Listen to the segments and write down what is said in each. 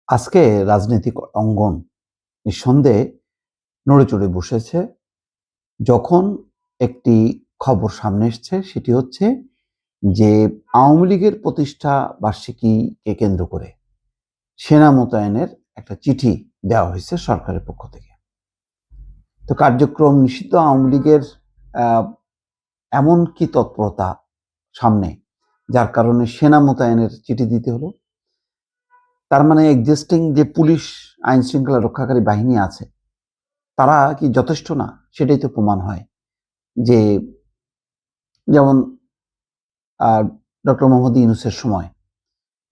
আজকে রাজনৈতিক অঙ্গন নিঃসন্দেহে নড়েচড়ে বসেছে যখন একটি খবর সামনে এসছে সেটি হচ্ছে যে আওয়ামী লীগের প্রতিষ্ঠা বার্ষিকীকে কেন্দ্র করে সেনা মোতায়েনের একটা চিঠি দেওয়া হয়েছে সরকারের পক্ষ থেকে। তো কার্যক্রম নিষিদ্ধ আওয়ামী লীগের এমন কি তৎপরতা সামনে যার কারণে সেনা মোতায়েনের চিঠি দিতে হলো? তার মানে এক্সিস্টিং যে পুলিশ আইন শৃঙ্খলা রক্ষাকারী বাহিনী আছে তারা কি যথেষ্ট না? সেটাই তো প্রমাণ হয় যে যেমন ডক্টর মোহাম্মদ ইউনূসের সময়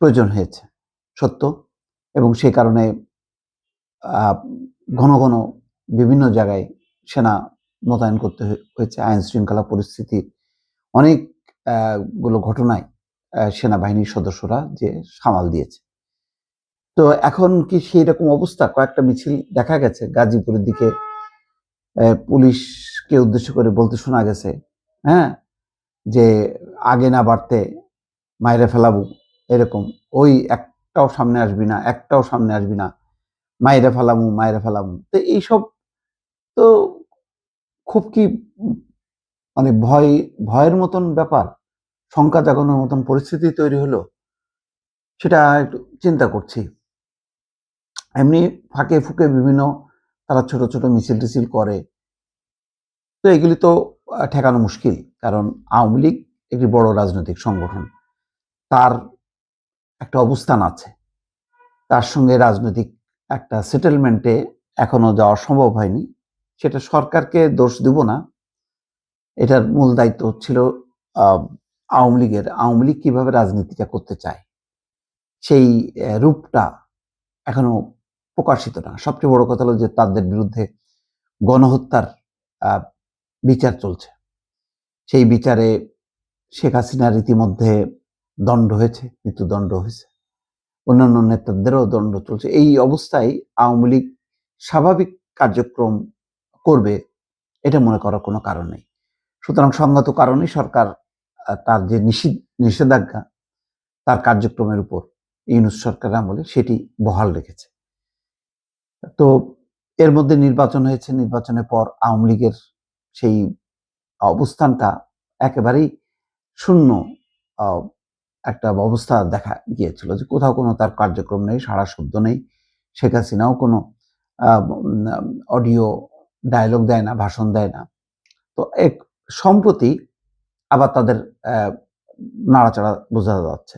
প্রয়োজন হয়েছে সত্য, এবং সে কারণে ঘন ঘন বিভিন্ন জায়গায় সেনা মোতায়েন করতে হয়েছে। আইন শৃঙ্খলা পরিস্থিতির অনেক গুলো ঘটনায় সেনাবাহিনীর সদস্যরা যে সামাল দিয়েছে। তো এখন কি সেই রকম অবস্থা? কয়েকটা মিছিল দেখা গেছে গাজীপুরের দিকে, পুলিশকে উদ্দেশ্য করে বলতে শোনা গেছে, হ্যাঁ, যে আগে না বাড়তে মাইরে ফেলাবো, এরকম। ওই একটাও সামনে আসবি না, একটাও সামনে আসবি না, মাইরে ফেলামু, মাইরে ফেলামু। তো এইসব তো খুব কি মানে ভয়ের মতন ব্যাপার, শঙ্কা জাগানোর মতন পরিস্থিতি তৈরি হলো, সেটা একটু চিন্তা করছি। এমনি ফাঁকে ফুঁকে বিভিন্ন তারা ছোট ছোট মিছিল টিছিল করে, তো এগুলি তো ঠেকানো মুশকিল। কারণ আওয়ামী লীগ একটি বড় রাজনৈতিক সংগঠন, তার একটা অবস্থান আছে, তার সঙ্গে রাজনৈতিক একটা সেটেলমেন্টে এখনো যাওয়া সম্ভব হয়নি। সেটা সরকারকে দোষ দিব না, এটার মূল দায়িত্ব ছিল আওয়ামী লীগের। আওয়ামী লীগ কিভাবে রাজনীতিটা করতে চায় সেই রূপটা এখনো প্রকাশিত না। সবচেয়ে বড় কথা হলো যে তাদের বিরুদ্ধে গণহত্যার বিচার চলছে। সেই বিচারে শেখ হাসিনার ইতিমধ্যে দণ্ড হয়েছে, মৃত্যুদণ্ড হয়েছে, অন্যান্য নেতাদেরও দণ্ড চলছে। এই অবস্থায় আওয়ামী লীগ স্বাভাবিক কার্যক্রম করবে এটা মনে করার কোনো কারণ নেই। সুতরাং সঙ্গত কারণেই সরকার তার যে নিষেধাজ্ঞা তার কার্যক্রমের উপর ইউনূস সরকার আমলে সেটি বহাল রেখেছে। তো এর মধ্যে নির্বাচন হয়েছে, নির্বাচনের পর আওয়ামী লীগের সেই অবস্থানটা একেবারেই শূন্য একটা অবস্থা দেখা গিয়েছিল, যে কোথাও কোনো তার কার্যক্রম নেই, সারা শব্দ নেই। শেখ হাসিনাও কোনো অডিও ডায়লগ দেয় না, ভাষণ দেয় না। তো এক সম্প্রতি আবার তাদের নাড়াচাড়া বোঝা যাচ্ছে।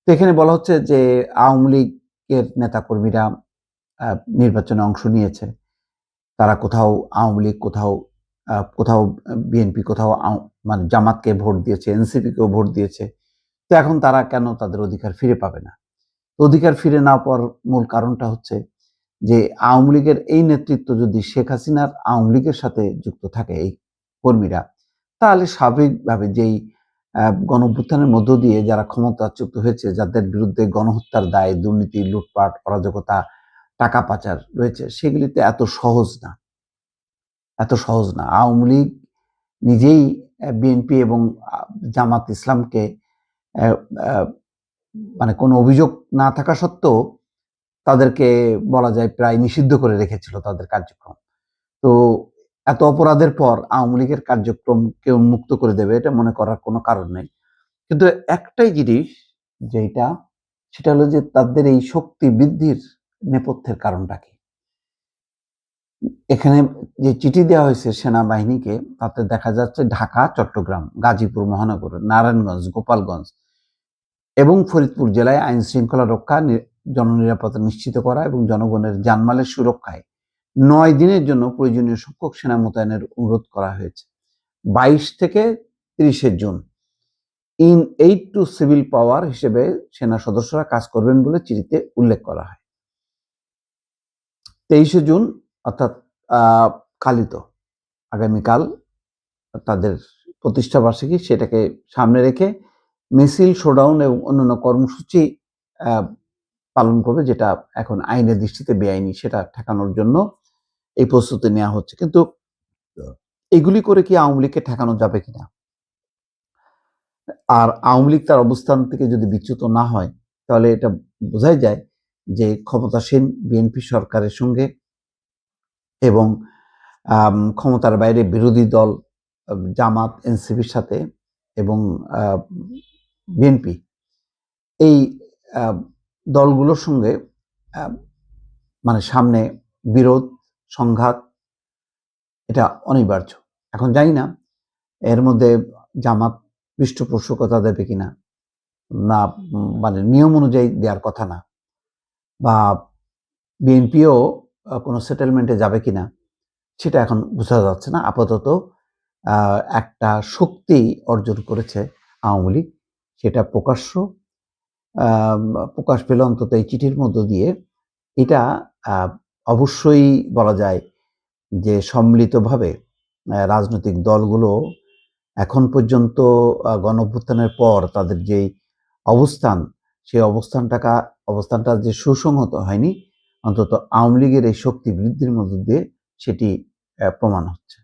তো এখানে বলা হচ্ছে যে আওয়ামী লীগের নেতাকর্মীরা নির্বাচনে অংশ নিয়েছে, তারা কোথাও আওয়ামী লীগ, কোথাও বিএনপি, কোথাও মানে জামাতকে ভোট দিয়েছে, এনসিপিকেও ভোট দিয়েছে। তো এখন তারা কেন তাদের অধিকার ফিরে পাবে না? অধিকার ফিরে না পাওয়ার মূল কারণটা হচ্ছে যে আওয়ামী লীগের এই নেতৃত্ব যদি শেখ হাসিনার আওয়ামী লীগের সাথে যুক্ত থাকে, এই কর্মীরা, তাহলে স্বাভাবিকভাবে যেই গণঅভ্যুত্থানের মধ্য দিয়ে যারা ক্ষমতাচ্যুত হয়েছে, যাদের বিরুদ্ধে গণহত্যার দায়, দুর্নীতি, লুটপাট, অরাজকতা, টাকা পাচার রয়েছে, সেগুলিতে এত সহজ না, এত সহজ না। আওয়ামী লীগ নিজেই বিএনপি এবং জামাত ইসলামকে মানে কোনো অভিযোগ না থাকা সত্ত্বেও তাদেরকে বলা যায় প্রায় নিষিদ্ধ করে রেখেছিল তাদের কার্যক্রম। তো এত অপরাধের পর আওয়ামী লীগের কার্যক্রমকে উন্মুক্ত করে দেবে এটা মনে করার কোনো কারণ নেই। কিন্তু একটাই জিনিস যেটা, সেটা হলো যে তাদের এই শক্তি বৃদ্ধির নেপথ্যের কারণটা কি? এখানে যে চিঠি দেওয়া হয়েছে সেনাবাহিনীকে, তাতে দেখা যাচ্ছে ঢাকা, চট্টগ্রাম, গাজীপুর মহানগর, নারায়ণগঞ্জ, গোপালগঞ্জ এবং ফরিদপুর জেলায় আইন শৃঙ্খলা রক্ষা, জননিরাপত্তা নিশ্চিত করা এবং জনগণের জানমালের সুরক্ষায় 9 দিনের জন্য প্রয়োজনীয় সংখ্যক সেনা মোতায়েনের অনুরোধ করা হয়েছে। 22 থেকে 30 June in aid two civil পাওয়ার হিসেবে সেনা সদস্যরা কাজ করবেন বলে চিঠিতে উল্লেখ করা হয়। 23 জুন অর্থাৎ কালিত আগামীকাল তাদের প্রতিষ্ঠা বার্ষিকী, সেটাকে সামনে রেখে মিছিল, শোডাউন এবং অন্যান্য কর্মসূচি পালন করবে, যেটা এখন আইনের দৃষ্টিতে বেআইনি, সেটা ঠেকানোর জন্য এই প্রস্তুতি নেওয়া হচ্ছে। কিন্তু এগুলি করে কি আওয়ামী লীগকে ঠেকানো যাবে কিনা? আর আওয়ামী লীগ তার অবস্থান থেকে যদি বিচ্যুত না হয়, তাহলে এটা বোঝাই যায় যে ক্ষমতাসীন বিএনপি সরকারের সঙ্গে এবং ক্ষমতার বাইরে বিরোধী দল জামাত, এনসিপির সাথে এবং বিএনপি এই দলগুলোর সঙ্গে মানে সামনে বিরোধ, সংঘাত এটা অনিবার্য। এখন জানি না এর মধ্যে জামাত পৃষ্ঠপোষকতা দেবে কিনা, না মানে নিয়ম অনুযায়ী দেওয়ার কথা না, বা বিএনপিও কোনো সেটেলমেন্টে যাবে কিনা সেটা এখন বোঝা যাচ্ছে না। আপাতত একটা শক্তি অর্জন করেছে আওয়ামী লীগ, সেটা প্রকাশ পেল অন্তত এই চিঠির মধ্য দিয়ে। এটা অবশ্যই বলা যায় যে সম্মিলিতভাবে রাজনৈতিক দলগুলো এখন পর্যন্ত গণঅভ্যুত্থানের পর তাদের যেই অবস্থান, সেই অবস্থানটা যে সুসংহত হয়নি, অন্তত আওয়ামী লীগের এই শক্তি বৃদ্ধির মধ্য দিয়ে সেটি প্রমাণ হচ্ছে।